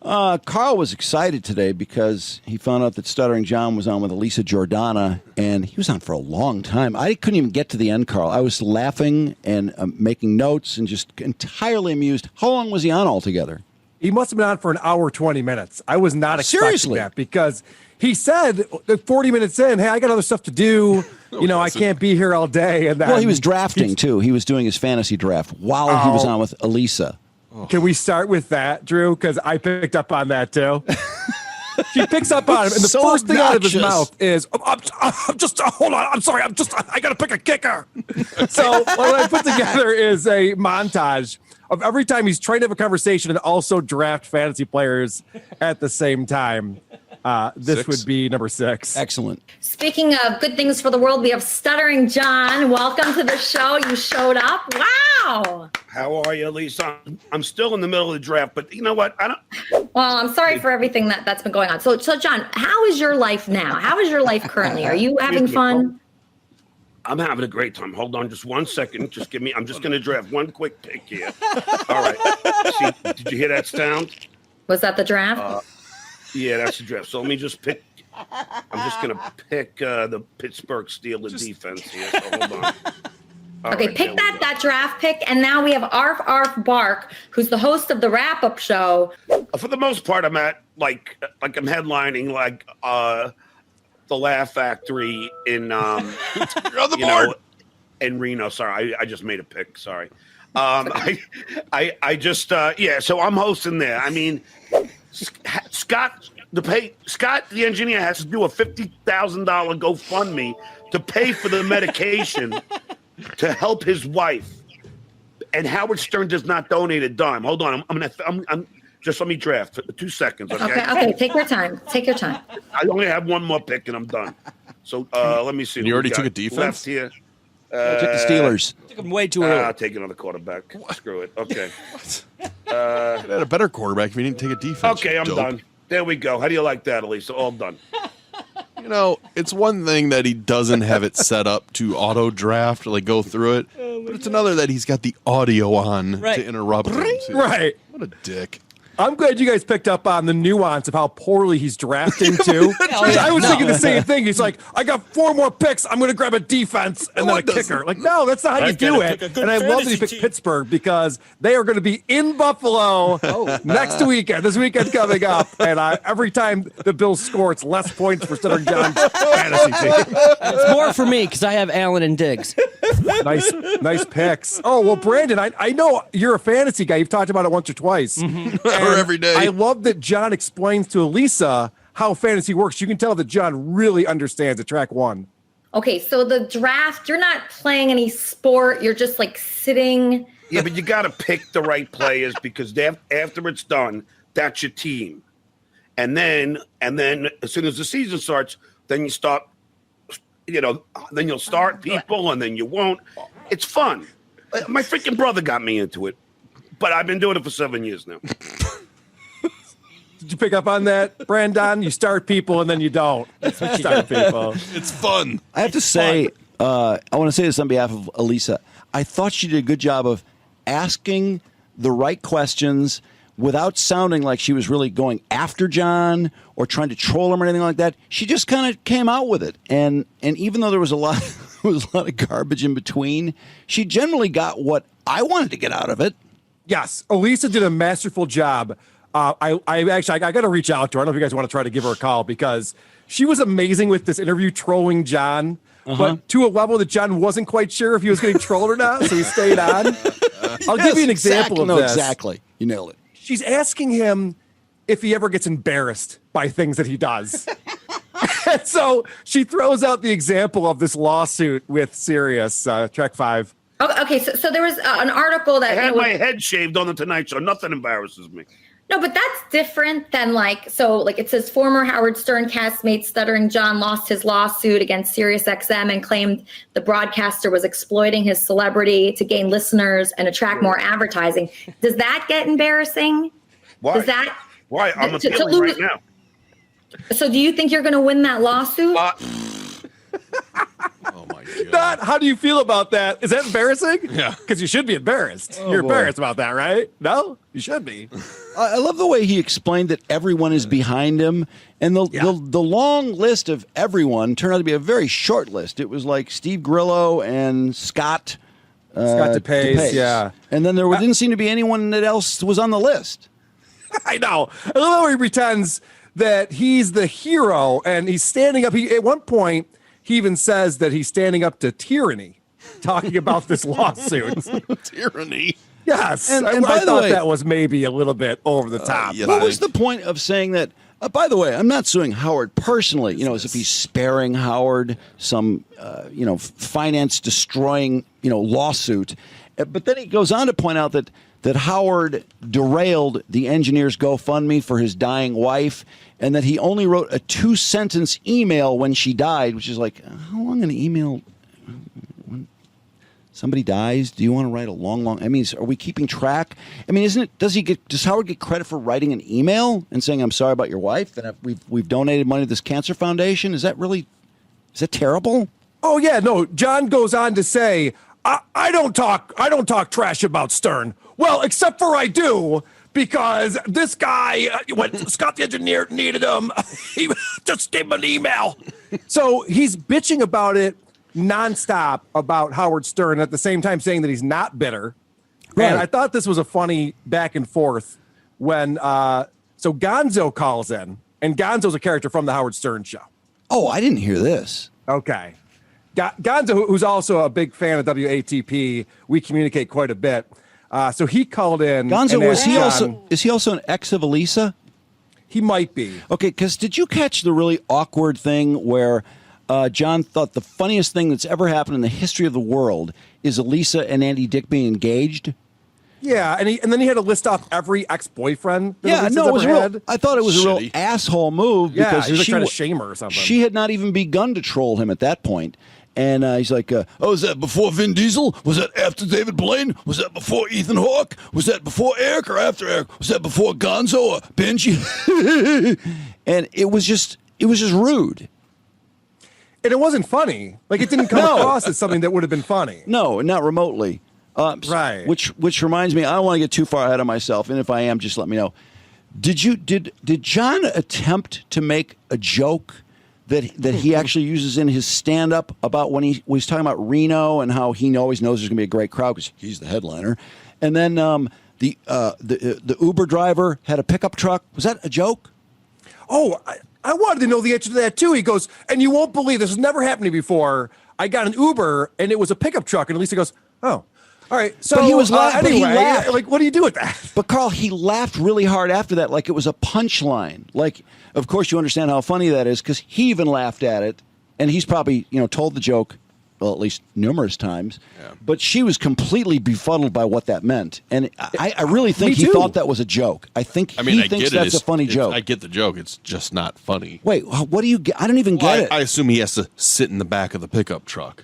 Karl was excited today because he found out that Stuttering John was on with Elisa Jordana, and he was on for a long time. I couldn't even get to the end, Karl. I was laughing and making notes and just entirely amused. How long was he on altogether? He must have been on for an hour, 20 minutes. I was not expecting that because he said 40 minutes in, hey, I got other stuff to do. I can't be here all day. And well, he was drafting, too. He was doing his fantasy draft while he was on with Elisa. Can we start with that, Drew? Because I picked up on that, too. She picks up on him, and the first thing out of his mouth is, I'm just, hold on, I'm sorry, I got to pick a kicker. So what I put together is a montage of every time he's trying to have a conversation and also draft fantasy players at the same time. This would be number 6. Excellent. Speaking of good things for the world, we have Stuttering John. Welcome to the show. You showed up. Wow. How are you, Elisa? I'm still in the middle of the draft, but you know what? Well, I'm sorry for everything that's been going on. So, John, how is your life now? How is your life currently? Are you having fun? I'm having a great time. Hold on just 1 second. I'm just going to draft one quick pick here. All right. See, did you hear that sound? Was that the draft? Yeah, that's the draft. So let me just pick. I'm just going to pick the Pittsburgh Steelers defense here. So hold on. Okay, pick that draft pick. And now we have Arf Bark, who's the host of the wrap-up show. For the most part, I'm at, like I'm headlining, the Laugh Factory in, You're on the board. In Reno. Sorry, I just made a pick. Sorry. I just, so I'm hosting there. I mean, Scott, the engineer, has to do a $50,000 GoFundMe to pay for the medication to help his wife. And Howard Stern does not donate a dime. Hold on, I'm just let me draft for 2 seconds. Okay. Take your time. I only have one more pick and I'm done. So let me see. And you already took a defense? Left here. Took the Steelers. Took him way too early. I'll take another quarterback. Screw it. Okay. You had a better quarterback if you didn't take a defense. Okay, I'm done. There we go. How do you like that, Elisa? All done. It's one thing that he doesn't have it set up to auto draft, like go through it, but it's another that he's got the audio on to interrupt him. Right. What a dick. I'm glad you guys picked up on the nuance of how poorly he's drafting, too. I was thinking the same thing. He's like, I got 4 more picks. I'm going to grab a defense and then a kicker. Like, no, that's not how you do it. And I love that he picked Pittsburgh because they are going to be in Buffalo next weekend. This weekend coming up. And every time the Bills score, it's less points for Stuttering John's fantasy team. It's more for me because I have Allen and Diggs. Nice picks. Oh, well, Brandon, I know you're a fantasy guy. You've talked about it once or twice. Or every day. I love that John explains to Elisa how fantasy works. You can tell that John really understands at track 1. Okay, so the draft, you're not playing any sport. You're just like sitting. Yeah, but you got to pick the right players because after it's done, that's your team. And then as soon as the season starts, then you start, then you'll start people and then you won't. It's fun. My freaking brother got me into it, but I've been doing it for 7 years now. Did you pick up on that, Brandon? You start people and then you don't. That's what you start people. It's fun. I have to say, I want to say this on behalf of Elisa. I thought she did a good job of asking the right questions without sounding like she was really going after John or trying to troll him or anything like that. She just kind of came out with it. And even though there was a lot of garbage in between, she generally got what I wanted to get out of it. Yes, Elisa did a masterful job. I got to reach out to her. I don't know if you guys want to try to give her a call because she was amazing with this interview trolling John, but to a level that John wasn't quite sure if he was getting trolled or not, so he stayed on. I'll give you an example of this. Exactly. You nailed it. She's asking him if he ever gets embarrassed by things that he does. And so she throws out the example of this lawsuit with Sirius, track 5. Okay, so there was an article that I had my head shaved on the Tonight Show. Nothing embarrasses me. No, but that's different than it says former Howard Stern castmate Stuttering John lost his lawsuit against SiriusXM and claimed the broadcaster was exploiting his celebrity to gain listeners and attract more advertising. Does that get embarrassing? Why? Why? I'm appealing right now. So do you think you're going to win that lawsuit? Oh my Not how do you feel about that? Is that embarrassing? Yeah. Because you should be embarrassed. You're boy. embarrassed about that, right? No? You should be. I love the way he explained that everyone is behind him, and the long list of everyone turned out to be a very short list. It was like Steve Grillo and Scott DePace, yeah. and then there didn't seem to be anyone that else was on the list. I know. I love how he pretends that he's the hero and he's standing up. At one point, he even says that he's standing up to tyranny, talking about this lawsuit. Tyranny. Yes. And I by the thought way- that was maybe a little bit over the top. yeah, What but- was the point of saying that? By the way, I'm not suing Howard personally, as if he's sparing Howard some, finance destroying, lawsuit. But then he goes on to point out that Howard derailed the engineer's GoFundMe for his dying wife, and that he only wrote a 2-sentence email when she died, which is like, how long an email? When somebody dies, do you want to write a long? I mean, are we keeping track? I mean, does Howard get credit for writing an email and saying, "I'm sorry about your wife, and we've donated money to this cancer foundation"? Is that terrible? Oh, yeah. No, John goes on to say, I don't talk trash about Stern. Well, except for I do, because this guy, when Scott the engineer needed him, he just gave him an email. So he's bitching about it nonstop about Howard Stern, at the same time saying that he's not bitter. Right. And I thought this was a funny back and forth when so Gonzo calls in, and Gonzo's a character from the Howard Stern show. Oh, I didn't hear this. Okay. Gonzo, who's also a big fan of WATP, we communicate quite a bit. So he called in. Gonzo, and is he also an ex of Elisa? He might be. Okay, because did you catch the really awkward thing where John thought the funniest thing that's ever happened in the history of the world is Elisa and Andy Dick being engaged? Yeah, and then he had to list off every ex-boyfriend. That Yeah, Elisa's no, it was ever real. had. I thought it was a real Shitty. asshole move Yeah, because he was like trying to wa- shame her or something. She had not even begun to troll him at that point. And he's like, was that before Vin Diesel? Was that after David Blaine? Was that before Ethan Hawke? Was that before Eric or after Eric? Was that before Gonzo or Benji? And it was just rude. And it wasn't funny. Like, it didn't come No. across as something that would have been funny. No, not remotely. Right. Which reminds me, I don't want to get too far ahead of myself, and if I am, just let me know. Did John attempt to make a joke that he actually uses in his stand-up about when he was talking about Reno and how he always knows there's going to be a great crowd because he's the headliner, and then the Uber driver had a pickup truck. Was that a joke? Oh, I wanted to know the answer to that, too. He goes, and you won't believe this has never happened to me before. I got an Uber, and it was a pickup truck. And Elisa goes, oh, all right. So But he was laughing. But he anyway, laughed. like, what do you do with that? But Karl, he laughed really hard after that, like it was a punchline. Like, of course, you understand how funny that is because he even laughed at it, and he's probably told the joke, well, at least numerous times. Yeah. But she was completely befuddled by what that meant, and I really think he too. thought that was a joke. I think he I thinks get that's it. a funny joke. I get the joke. It's just not funny. Wait, what do you get? I don't even get it. I assume he has to sit in the back of the pickup truck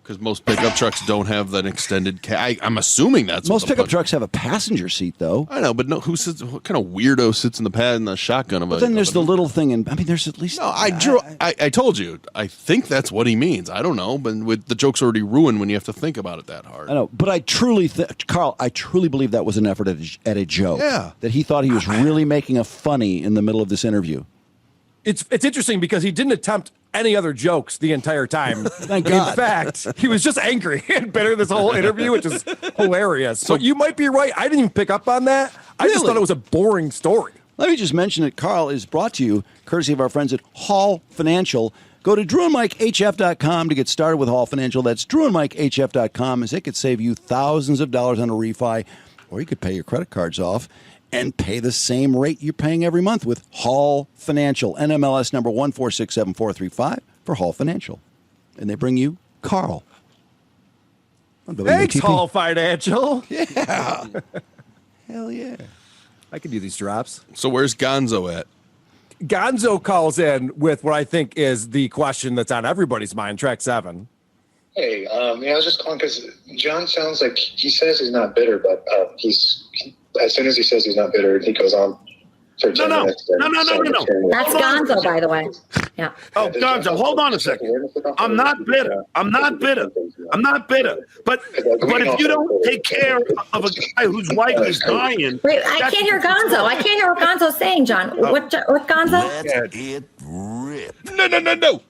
because most pickup trucks don't have that extended. I'm assuming that's Most what the pickup punch- trucks have a passenger seat, though. I know, but no. Who sits? What kind of weirdo sits in the pad in the shotgun of a? But then there's of the an- little thing, and I mean, there's at least. No, I told you. I think that's what he means. I don't know, but with the joke's already ruined when you have to think about it that hard. I know, but I truly, Karl, I truly believe that was an effort at a joke. Yeah. That he thought he was really making a funny in the middle of this interview. It's interesting because he didn't attempt any other jokes the entire time. Thank God. In fact, he was just angry and bitter this whole interview, which is hilarious. So you might be right. I didn't even pick up on that. I just Really? thought it was a boring story. Let me just mention that Karl is brought to you courtesy of our friends at Hall Financial. Go to DrewandMikeHF.com to get started with Hall Financial. That's DrewandMikeHF.com, as it could save you thousands of dollars on a refi, or you could pay your credit cards off and pay the same rate you're paying every month with Hall Financial. NMLS number 1467435 for Hall Financial. And they bring you Karl. on Thanks, WATP. Hall Financial. Yeah. Hell yeah. I can do these drops. So where's Gonzo at? Gonzo calls in with what I think is the question that's on everybody's mind, track 7. Hey, I was just calling because John sounds like he says he's not bitter, but as soon as he says he's not bitter, he goes on So No, no. That's Gonzo, by the way. Yeah. Oh, Gonzo, hold on a second. I'm not bitter. I'm not bitter. I'm not bitter. But if you don't take care of a guy whose wife is dying, Wait, I can't hear Gonzo. I can't hear what Gonzo's saying, John. What Gonzo? Let it rip. No.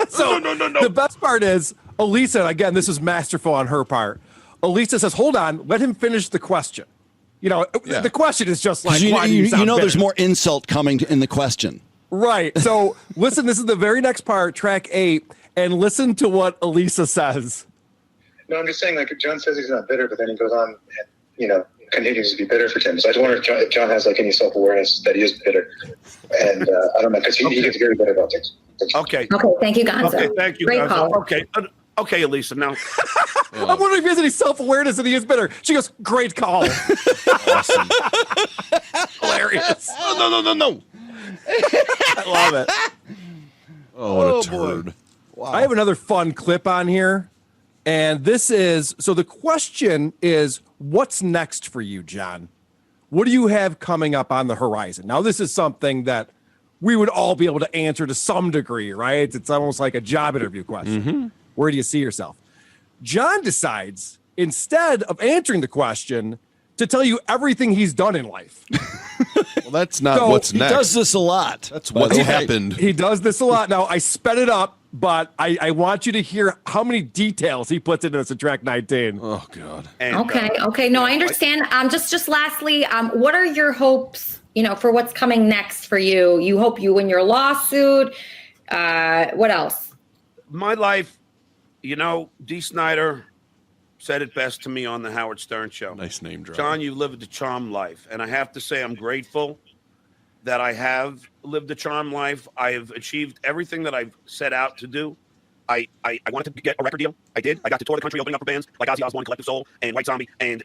So No. the best part is Elisa, again, this is masterful on her part. Elisa says, hold on, let him finish the question. You know, the question is just like, why do you sound there's bitter? more insult coming in the question. Right. So listen, this is the very next part, track 8, and listen to what Elisa says. No, I'm just saying, like, John says he's not bitter, but then he goes on and, continues to be bitter for Tim. So I just wonder if John has, like, any self-awareness that he is bitter. And I don't know, because he gets very bitter about things. okay. Okay, thank you, Gonzo. Okay, thank you, Great Gonzo. call. Okay, Elisa, now. I'm wondering if he has any self-awareness that he is bitter. She goes, great call. Awesome. Hilarious. No. I love it. Oh, what a turd. I have another fun clip on here. And this is, so the question is, what's next for you, John? What do you have coming up on the horizon? Now, this is something that we would all be able to answer to some degree, right? It's almost like a job interview question. Mm-hmm. Where do you see yourself? John decides, instead of answering the question, to tell you everything he's done in life. Well, that's not So what's He next. does this a lot. That's what's happened. He does this a lot. Now, I sped it up, but I want you to hear how many details he puts into this in track 19. Oh, God. And, Okay. No, I understand. Just lastly, what are your hopes, for what's coming next for you? You hope you win your lawsuit. What else? my life, Dee Snider said it best to me on the Howard Stern show. Nice name drop. John, you lived a charmed life. And I have to say, I'm grateful that I have lived a charmed life. I have achieved everything that I've set out to do. I wanted to get a record deal. I did. I got to tour the country opening up for bands like Ozzy Osbourne, Collective Soul, and White Zombie, and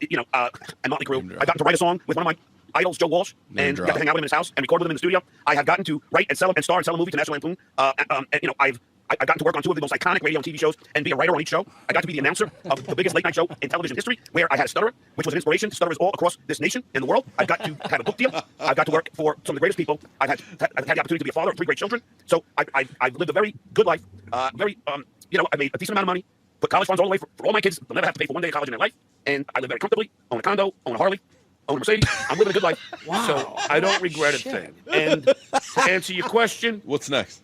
Motley Crue. I got to write a song with one of my idols, Joe Walsh, and got to hang out with him in his house and record with him in the studio. I have gotten to write and sell and star and sell a movie to National Lampoon. I've gotten to work on 2 of the most iconic radio and TV shows and be a writer on each show. I got to be the announcer of the biggest late night show in television history, where I had a stutterer, which was an inspiration to stutterers all across this nation and the world. I've got to have a book deal. I've got to work for some of the greatest people. I've had the opportunity to be a father of 3 great children. So I've lived a very good life. I made a decent amount of money, put college funds all the way for all my kids. They'll never have to pay for one day of college in their life. And I live very comfortably, own a condo, own a Harley, own a Mercedes. I'm living a good life. Wow. So I don't regret a thing. And to answer your question, What's next?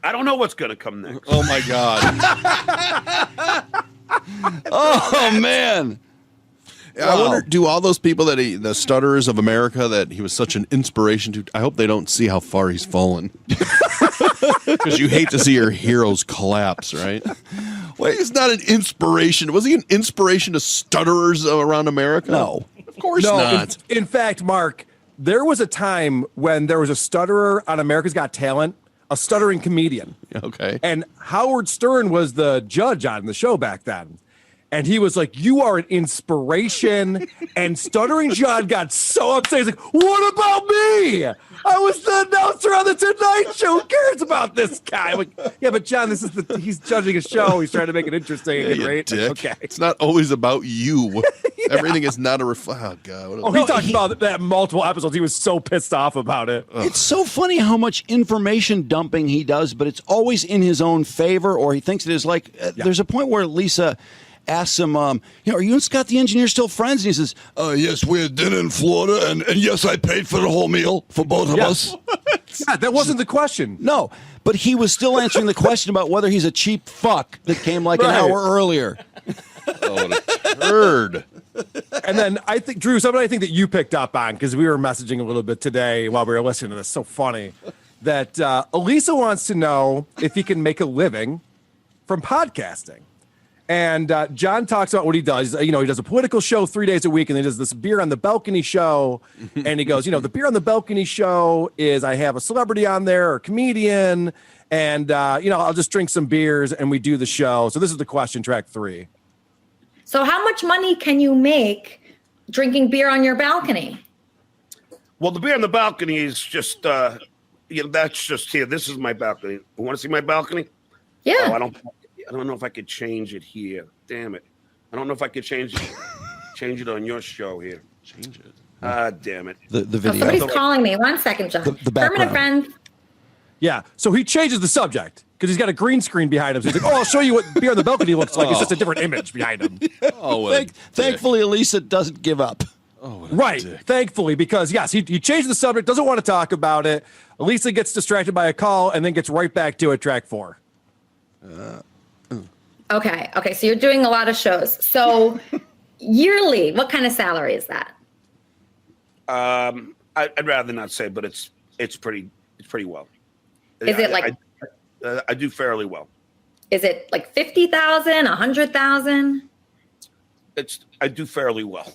I don't know what's going to come next. Oh, my God. Oh, man. I wonder, do all those people the stutterers of America that he was such an inspiration to, I hope they don't see how far he's fallen. Because you hate to see your heroes collapse, right? Wait, he's not an inspiration. Was he an inspiration to stutterers around America? No. Of course No, not. in fact, Mark, there was a time when there was a stutterer on America's Got Talent, a stuttering comedian. Okay. And Howard Stern was the judge on the show back then. And he was like, you are an inspiration. And Stuttering John got so upset. He's like, what about me? I was the announcer on the Tonight Show. Who cares about this guy? I'm like, yeah, but John, he's judging a show. He's trying to make it interesting and great. Dick. Okay. It's not always about you. Everything is not a oh, God. Oh, he talked about that multiple episodes. He was so pissed off about it. It's so funny how much information dumping he does, but it's always in his own favor, or he thinks it is. Like, there's a point where Lisa asks him, are you and Scott the engineer still friends? And he says, yes, we had dinner in Florida, and yes, I paid for the whole meal for both of us. Yeah, that wasn't the question. No, but he was still answering the question about whether he's a cheap fuck that came like an hour earlier. Oh, what a turd. And then I think, Drew, something I think that you picked up on, because we were messaging a little bit today while we were listening to this, so funny, that Elisa wants to know if he can make a living from podcasting. And John talks about what he does. He does a political show 3 days a week, and he does this beer on the balcony show. And he goes, the beer on the balcony show is I have a celebrity on there or a comedian, and I'll just drink some beers and we do the show. So this is the question, track 3. So how much money can you make drinking beer on your balcony? Well, the beer on the balcony is just, that's just here. This is my balcony. You want to see my balcony? Yeah. Oh, I don't know if I could change it here. Damn it. I don't know if I could change it on your show here. Change it. Damn it. The Oh, video. somebody's calling me. 1 second, John. The Permanent background. friend. Yeah. So he changes the subject because he's got a green screen behind him. So he's like, "Oh, I'll show you what Beer on the Balcony looks like. It's just a different image behind him." Oh, what a dick. Thankfully, Elisa doesn't give up. Oh, what a Right. dick. Thankfully, because yes, he changed the subject, doesn't want to talk about it. Elisa gets distracted by a call and then gets right back to it. Track 4. Okay. Okay. So you're doing a lot of shows. So yearly, what kind of salary is that? I'd rather not say, but it's pretty well. Is it like? I do fairly well. Is it like 50,000, 100,000, I do fairly well.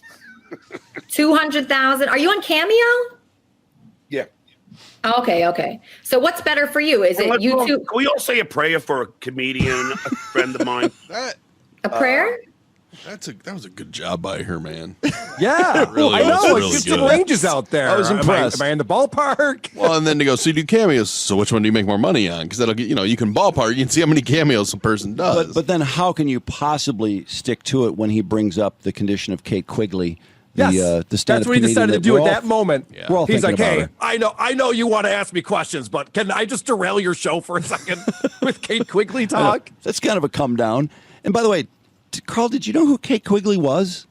200,000? Are you on Cameo? Yeah. Okay. Okay. So what's better for you? Is it YouTube? Can we all say a prayer for a comedian, a friend of mine? A prayer? That was a good job by her, man. Yeah, really I was know. really It's some good. ranges out there. I was impressed. Am I in the ballpark? Well, and then to go, so you do cameos. So which one do you make more money on? Because that'll get, you can ballpark. You can see how many cameos a person does. But then how can you possibly stick to it when he brings up the condition of Kate Quigley? The stand-up that's what he decided to comedian do we're at all- that moment. Yeah. We're all He's like, thinking about "Hey, her. I know you want to ask me questions, but can I just derail your show for a second with Kate Quigley talk?" That's kind of a come down. And by the way, Carl, did you know who Kate Quigley was?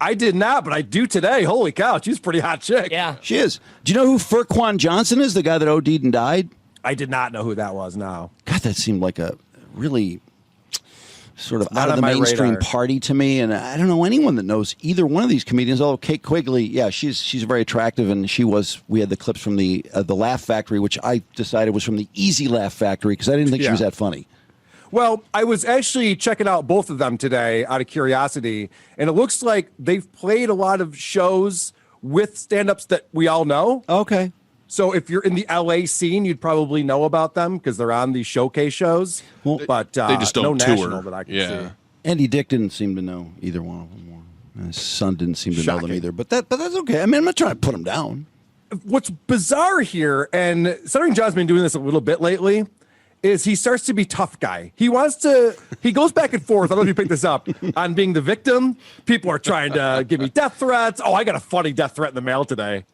I did not, but I do today. Holy cow, she's a pretty hot chick. Yeah. She is. Do you know who Furquan Johnson is? The guy that OD'd and died? I did not know who that was. No. God, that seemed like a really sort of Not out of on the my mainstream radar. party to me. And I don't know anyone that knows either one of these comedians. Although Kate Quigley, yeah, she's very attractive, and we had the clips from the Laugh Factory, which I decided was from the Easy Laugh Factory because I didn't think she was Yeah. that funny. Well, I was actually checking out both of them today out of curiosity, and it looks like they've played a lot of shows with stand-ups that we all know. Okay. So if you're in the LA scene, you'd probably know about them because they're on these showcase shows. Well, but they just don't no tour. national that I can Yeah. see. Andy Dick didn't seem to know either one of them. And his son didn't seem to know them Shocking. either. But that's okay. I mean, I'm not trying to put him down. What's bizarre here, and Stuttering John's been doing this a little bit lately, is he starts to be tough guy. He goes back and forth. I don't know if you picked this up on being the victim. People are trying to give me death threats. Oh, I got a funny death threat in the mail today.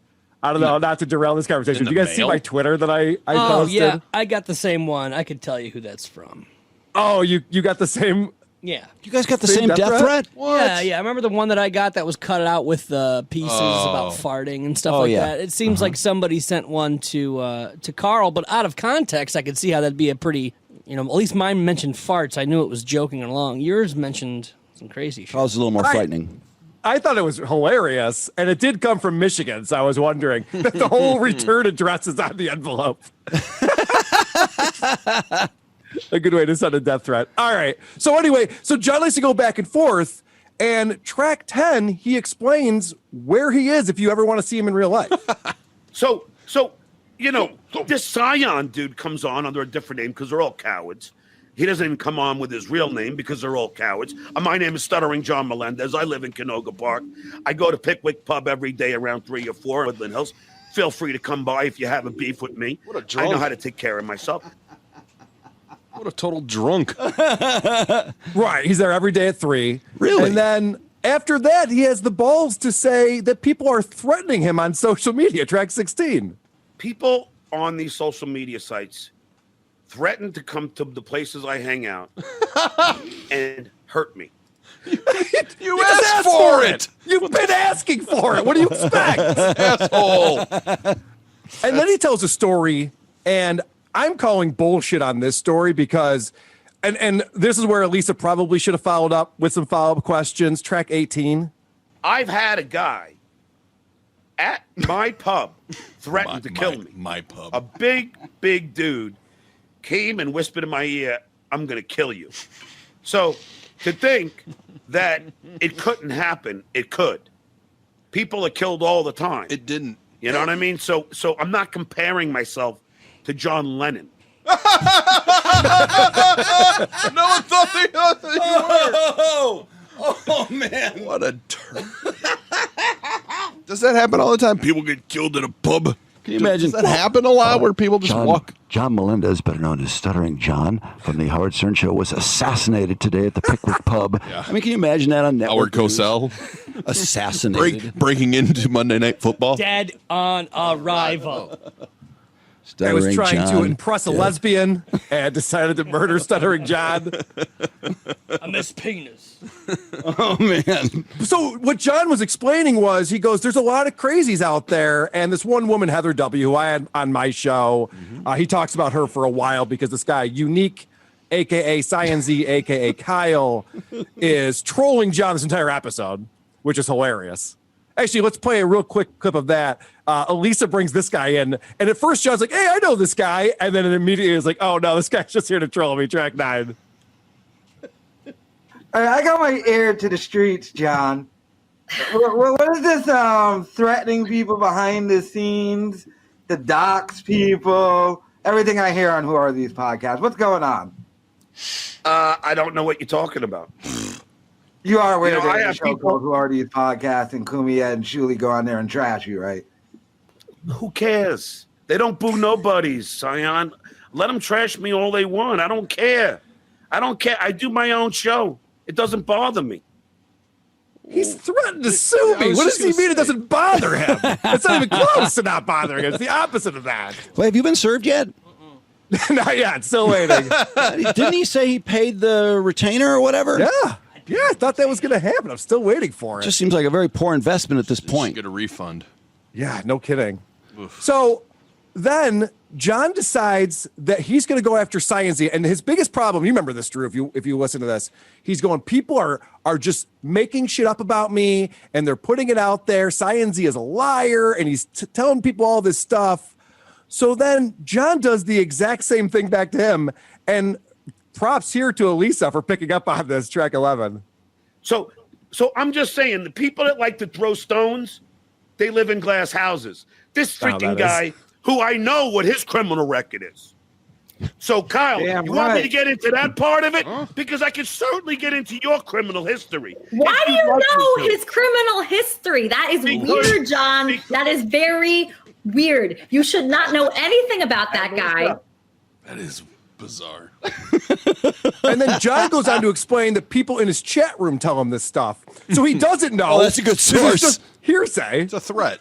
I don't know, not to derail this conversation. In Do you the guys see mail? my Twitter that I Oh, posted? yeah. I got the same one. I could tell you who that's from. Oh, you got the same. Yeah. You guys got the Same same death death threat? threat? Yeah. I remember the one that I got that was cut out with the pieces about farting and stuff Oh, like yeah. that. It seems like somebody sent one to Karl, but out of context, I could see how that'd be a pretty, at least mine mentioned farts. I knew it was joking along. Yours mentioned some crazy shit. Carl's a little more Right. frightening. I thought it was hilarious, and it did come from Michigan, so I was wondering that the whole return address is on the envelope. A good way to send a death threat. All right. So anyway, John likes to go back and forth, and track 10, he explains where he is if you ever want to see him in real life. So this Scion dude comes on under a different name because they're all cowards. He doesn't even come on with his real name because they're all cowards. My name is Stuttering John Melendez. I live in Canoga Park. I go to Pickwick Pub every day around 3 or 4 in Woodland Hills. Feel free to come by if you have a beef with me. What a I drunk. know how to take care of myself. What a total drunk. Right. He's there every day at 3. Really? And then after that, he has the balls to say that people are threatening him on social media, track 16. People on these social media sites threaten to come to the places I hang out and hurt me. You just asked for it. You've been asking for it. What do you expect? Asshole. And then he tells a story, and I'm calling bullshit on this story because, and this is where Elisa probably should have followed up with some follow-up questions. Track 18. I've had a guy at my pub threaten to kill me. My pub. A big dude came and whispered in my ear, "I'm going to kill you." So to think that it couldn't happen, it could. People are killed all the time. It didn't. You know what I mean? So I'm not comparing myself to John Lennon. No one thought you were. Oh, man. What a turn. Does that happen all the time? People get killed at a pub. Can you imagine? Does that happen a lot where people just walk? John Melendez, better known as Stuttering John from the Howard Stern Show, was assassinated today at the Pickwick Pub. I mean, can you imagine that on network? Howard Cosell Assassinated. breaking into Monday Night Football. Dead on arrival. I was trying to John. impress a lesbian and decided to murder Stuttering John. I miss penis. Oh, man. So what John was explaining was, he goes, there's a lot of crazies out there. And this one woman, Heather W., who I had on my show, he talks about her for a while because this guy, Unique, a.k.a. Cyan Z, a.k.a. Kyle, is trolling John this entire episode, which is hilarious. Actually, let's play a real quick clip of that. Elisa brings this guy in, and at first John's like, hey, I know this guy. And then it immediately is like, oh, no, this guy's just here to troll me, track 9. I got my ear to the streets, John. What is this threatening people behind the scenes, the docs people, everything I hear on Who Are These Podcasts? What's going on? I don't know what you're talking about. You are aware I that have the show people- called Who Are These Podcasts, and Kumia and Shuli go on there and trash you, right? Who cares? They don't boo nobodies, Cyan. Let them trash me all they want. I don't care. I do my own show. It doesn't bother me. He's threatened to sue me. What does he mean it doesn't bother him? It's not even close to not bothering him. It's the opposite of that. Wait, have you been served yet? Not yet. Still waiting. Didn't he say he paid the retainer or whatever? Yeah. I thought that was going to happen. I'm still waiting for it. Just seems like a very poor investment at this point. Get a refund. Yeah, no kidding. So then John decides that he's going to go after Cyan Z, and his biggest problem, you remember this, Drew, if you listen to this, he's going, people are just making shit up about me, and they're putting it out there. Cyan Z is a liar, and he's telling people all this stuff. So then John does the exact same thing back to him, and props here to Elisa for picking up on this, track 11. So I'm just saying, the people that like to throw stones, they live in glass houses. This freaking guy, who I know what his criminal record is. So, Kyle, Damn you want me right. to get into that part of it? Because I can certainly get into your criminal history. Why if do you'd you like me know to. his criminal history? That is weird, John. That is very weird. You should not know anything about that guy. That is bizarre. And then John goes on to explain that people in his chat room tell him this stuff. So he doesn't know. Oh, that's a good This is source. just hearsay. It's a threat.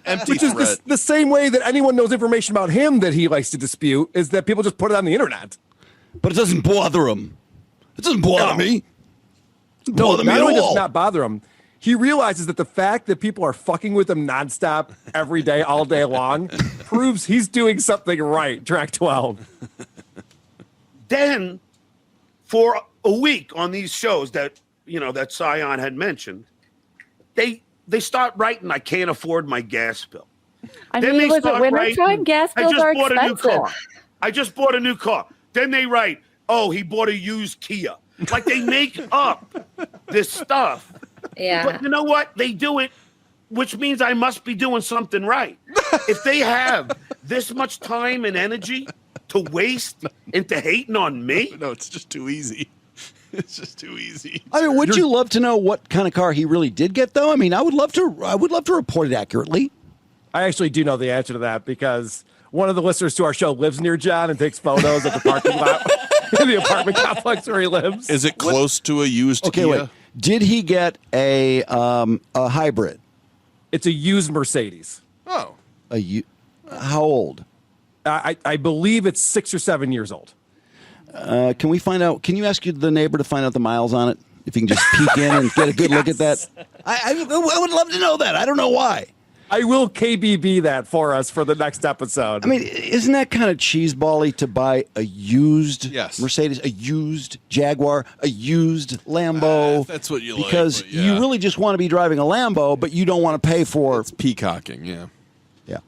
Empty Which is threat. the same way that anyone knows information about him that he likes to dispute is that people just put it on the internet. But it doesn't bother him. It doesn't bother me. It doesn't bother me Not at only does it all. not bother him, he realizes that the fact that people are fucking with him nonstop every day, all day long, proves he's doing something right. Track 12. Then, for a week on these shows that Cyan had mentioned, they start writing, I can't afford my gas bill. I Then mean, they was it start wintertime? writing, Gas I bills just are bought a new expensive. car. I just bought a new car. Then they write, oh, he bought a used Kia. Like they make up this stuff. Yeah. But you know what? They do it, which means I must be doing something right. If they have this much time and energy to waste into hating on me, No, it's just too easy. It's just too easy. I mean, would you love to know what kind of car he really did get, though? I mean, I would love to report it accurately. I actually do know the answer to that because one of the listeners to our show lives near John and takes photos of the parking lot in the apartment complex where he lives. Is it close to a used Okay, Kia? wait. Did he get a hybrid? It's a used Mercedes. Oh. How old? I believe it's 6 or 7 years old. Can we find out? Can you ask the neighbor to find out the miles on it? If you can just peek in and get a good look at that. I would love to know that. I don't know why. I will KBB that for us for the next episode. I mean, isn't that kind of cheesebally to buy a used Yes. Mercedes, a used Jaguar, a used Lambo? If that's what you like, because but yeah. you really just want to be driving a Lambo, but you don't want to pay for. It's peacocking, yeah. Yeah.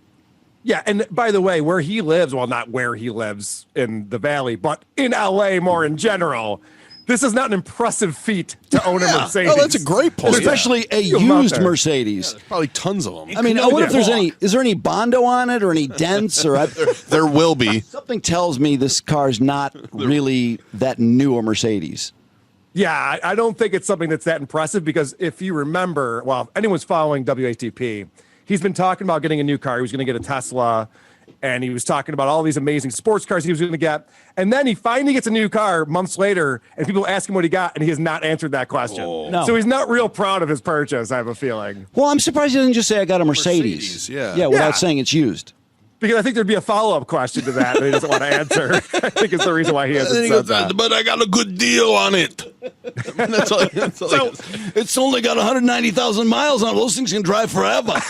Yeah, and by the way, where he lives, well, not where he lives in the Valley, but in LA more in general, this is not an impressive feat to own a Mercedes. Oh, that's a great point. Especially a You them out used there. Mercedes. There's probably tons of them. I mean, I wonder if there's any. Is there any Bondo on it or any dents or? There will be. Something tells me this car's not really that new a Mercedes. Yeah, I don't think it's something that's that impressive because if you remember, well, if anyone's following WATP, he's been talking about getting a new car. He was going to get a Tesla, and he was talking about all these amazing sports cars he was going to get. And then he finally gets a new car months later, and people ask him what he got, and he has not answered that question. No. So he's not real proud of his purchase, I have a feeling. Well, I'm surprised he didn't just say I got a Mercedes. Yeah, without saying it's used. Because I think there'd be a follow-up question to that he doesn't want to answer. I think it's the reason why he hasn't said that. But I got a good deal on it. That's all So it's only got 190,000 miles on it. Those things can drive forever.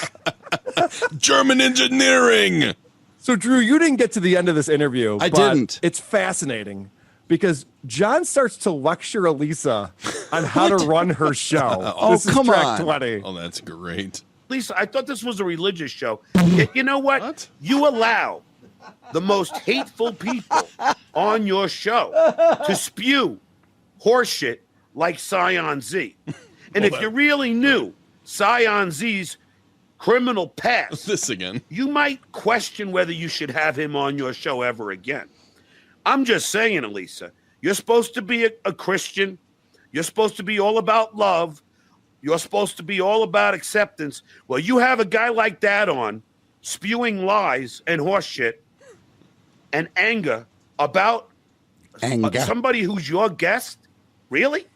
German engineering. So, Drew, you didn't get to the end of this interview. I but didn't. It's fascinating because John starts to lecture Elisa on how to run her show. Oh, This is come track on. 20. Oh, that's great. Lisa, I thought this was a religious show. You know what? What? You allow the most hateful people on your show to spew horseshit like Scion Z. And if you really knew Scion Z's criminal past, This again. you might question whether you should have him on your show ever again. I'm just saying, Elisa, you're supposed to be a Christian. You're supposed to be all about love. You're supposed to be all about acceptance. Well, you have a guy like that on spewing lies and horseshit and anger about somebody who's your guest? Really?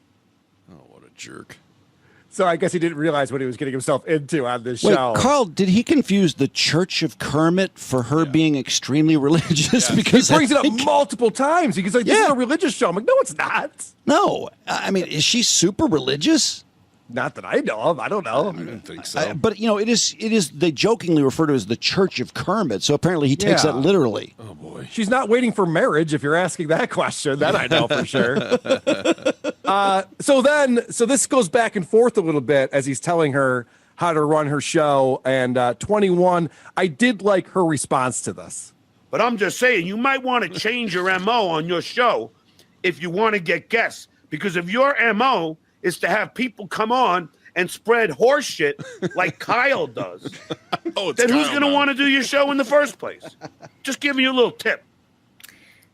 Oh, what a jerk. So I guess he didn't realize what he was getting himself into on this Wait, show. Carl, did he confuse the Church of Kermit for her being extremely religious? Because He brings it up multiple times. He's like, this is a religious show. I'm like, no, it's not. No, I mean, is she super religious? Not that I know of. I don't know. I don't think so. But it is. They jokingly refer to it as the Church of Kermit. So apparently he takes Yeah. that literally. Oh, boy. She's not waiting for marriage if you're asking that question. That I know for sure. So this goes back and forth a little bit as he's telling her how to run her show. And 21, I did like her response to this. But I'm just saying, you might want to change your MO on your show if you want to get guests. Because if your MO is to have people come on and spread horseshit like Kyle does, then who's going to want to do your show in the first place? Just giving you a little tip.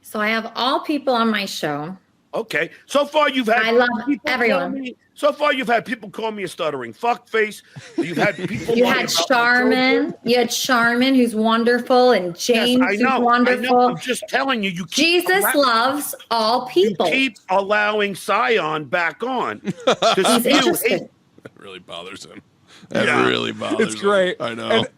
So I have all people on my show. Okay. So far, you've had I love people everyone. you've had people call me a stuttering fuckface. You've had people. You had Charmin. You had Charmin, who's wonderful, and James, I know, who's wonderful. I know. I'm just telling you. Jesus loves all people. You keep allowing Scion back on. He's interested. That really bothers him. That really bothers him. It's great. I know. And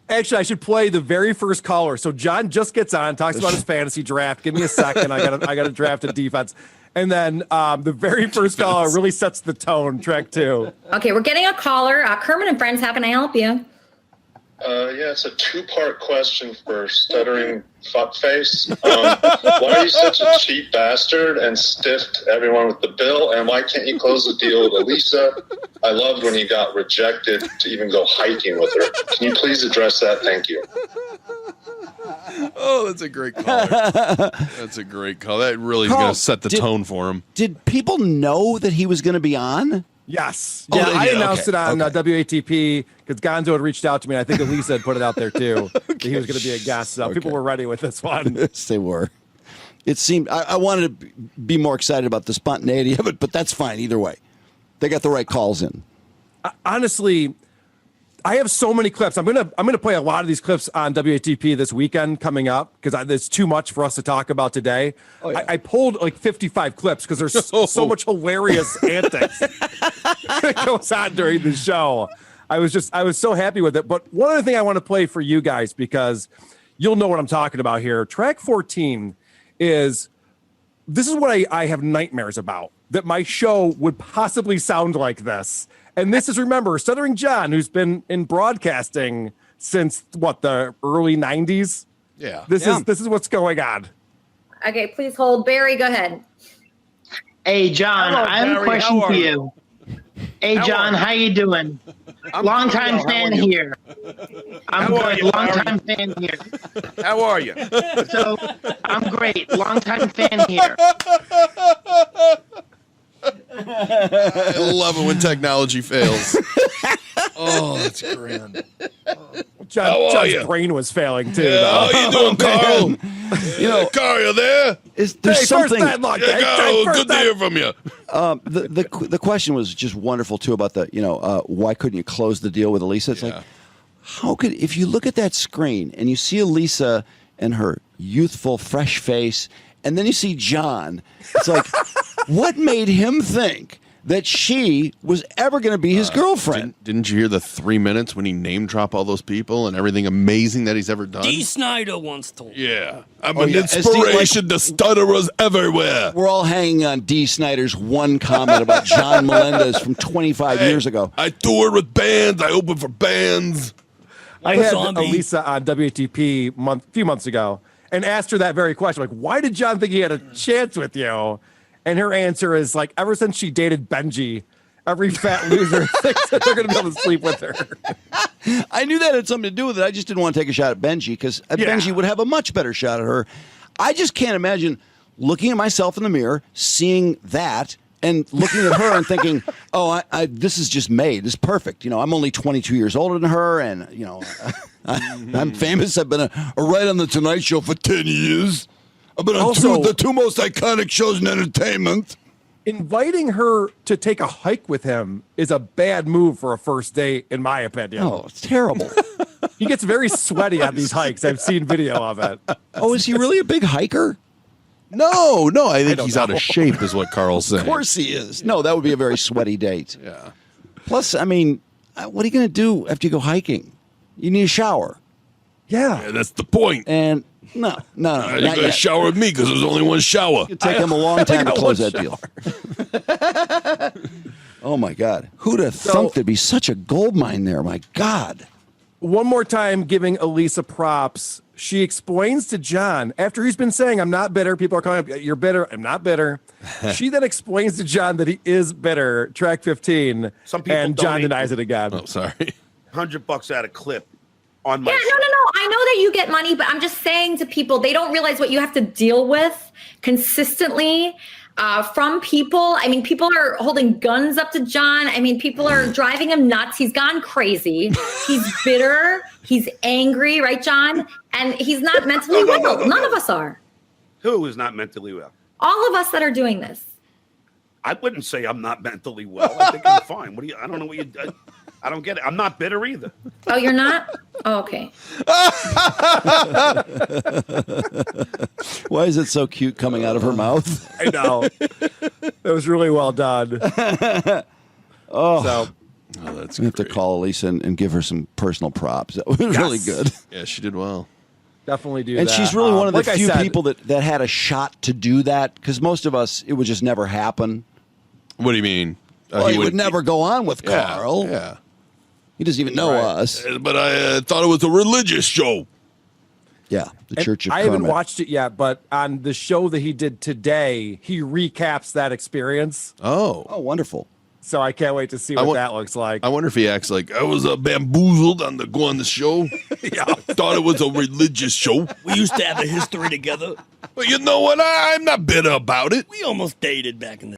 actually, I should play the very first caller. So John just gets on, talks about his fantasy draft. Give me a second. I got to draft a defense. And then the very first caller really sets the tone, track 2. Okay, we're getting a caller. Kermit and Friends, how can I help you? Yeah, it's a two-part question for stuttering fuckface. Why are you such a cheap bastard and stiffed everyone with the bill? And why can't you close the deal with Elisa? I loved when you got rejected to even go hiking with her. Can you please address that? Thank you. Oh, that's a great call. That's a great call. That really is Carl, going to set the tone for him. Did people know that he was going to be on? Yes. Oh, Yeah, they I did. announced Okay, it on okay. WATP because Gonzo had reached out to me. I think Elisa had put it out there too. That he was going to be a guest. So people were ready with this one. Yes, they were. It seemed I wanted to be more excited about the spontaneity of it, but that's fine either way. They got the right calls in. Honestly, I have so many clips. I'm gonna play a lot of these clips on WATP this weekend coming up because there's too much for us to talk about today. Oh, yeah. I pulled like 55 clips because there's so much hilarious antics that goes on during the show. I was so happy with it. But one other thing I want to play for you guys because you'll know what I'm talking about here. Track 14 is what I have nightmares about, that my show would possibly sound like this. And this is, remember, Stuttering John, who's been in broadcasting since the early 90s. Yeah. This is what's going on. Okay, please hold. Barry, go ahead. Hey, John, Hello, I have Barry. a question How for are you. Hey, How John, are you? how you doing? I'm Long doing time well. How fan are you? here. I'm How are good. you, Long Barry? time fan here. How are you? So I'm great. Long time fan here. I love it when technology fails. Oh, that's grand. John's brain was failing too. How Though. you doing, Carl? Carl, you there? There's First something. bad luck. Yeah, Hey, Carl, first good to bad- hear from you. The question was just wonderful too about the why couldn't you close the deal with Elisa? It's like, how could, if you look at that screen and you see Elisa and her youthful, fresh face, and then you see John, it's like, what made him think that she was ever going to be his girlfriend? Didn't you hear the 3 minutes when he name drop all those people and everything amazing that he's ever done? D. Snyder once told me. Yeah. I'm Oh, an yeah. inspiration to stutterers everywhere. We're all hanging on D. Snyder's one comment about John Melendez from 25 years ago. I toured with bands. I opened for bands. I had Elisa on WATP a few months ago and asked her that very question. Like, why did John think he had a chance with you? And her answer is like, ever since she dated Benji, every fat loser thinks that they're going to be able to sleep with her. I knew that had something to do with it. I just didn't want to take a shot at Benji because Benji would have a much better shot at her. I just can't imagine looking at myself in the mirror, seeing that, and looking at her and thinking, oh, this is just made. This is perfect. You know, I'm only 22 years older than her, and, you know, I'm famous. I've been a writer on The Tonight Show for 10 years. I've been on two of the two most iconic shows in entertainment. Inviting her to take a hike with him is a bad move for a first date, in my opinion. Oh, it's terrible. He gets very sweaty on these hikes. I've seen video of it. Oh, is he really a big hiker? No, I think he's out of shape is what Karl's saying. Of course he is. No, that would be a very sweaty date. Yeah. Plus, I mean, what are you going to do after you go hiking? You need a shower. Yeah. That's the point. And no. You got to shower with me because there's only one shower. It'd take him a long time to close that deal. Oh, my God. Who'd have thunk there'd be such a gold mine there? My God. One more time, giving Elisa props. She explains to John, after he's been saying, I'm not bitter. People are calling up, you're bitter. I'm not bitter. She then explains to John that he is bitter. Track 15. Some people and John donate denies it again. Oh, sorry. $100 at a clip on my Yeah, show. no. I know that you get money, but I'm just saying to people, they don't realize what you have to deal with consistently from people. I mean, people are holding guns up to John. I mean, people are driving him nuts. He's gone crazy. He's bitter. He's angry, right, John? And he's not mentally well. None of us are. Who is not mentally well? All of us that are doing this. I wouldn't say I'm not mentally well. I think I'm fine. What do you? I don't know what you. I don't get it. I'm not bitter either. Oh, you're not? Oh, okay. Why is it so cute coming out of her mouth? I know. That was really well done. Oh, that's we have to call Elisa and give her some personal props. That was really good. Yeah, she did well. Definitely do And that. she's really one of the like I few said, people that had a shot to do that, because most of us, it would just never happen. What do you mean? He would never go on with Yeah, Karl. yeah. He doesn't even know us. But I thought it was a religious show. Yeah, the and Church of I haven't Kermit. watched it yet, but on the show that he did today, he recaps that experience. Oh, wonderful. So I can't wait to see what that looks like. I wonder if he acts like I was bamboozled on the show. Yeah, thought it was a religious show. We used to have a history together. But you know what? I'm not bitter about it. We almost dated back in the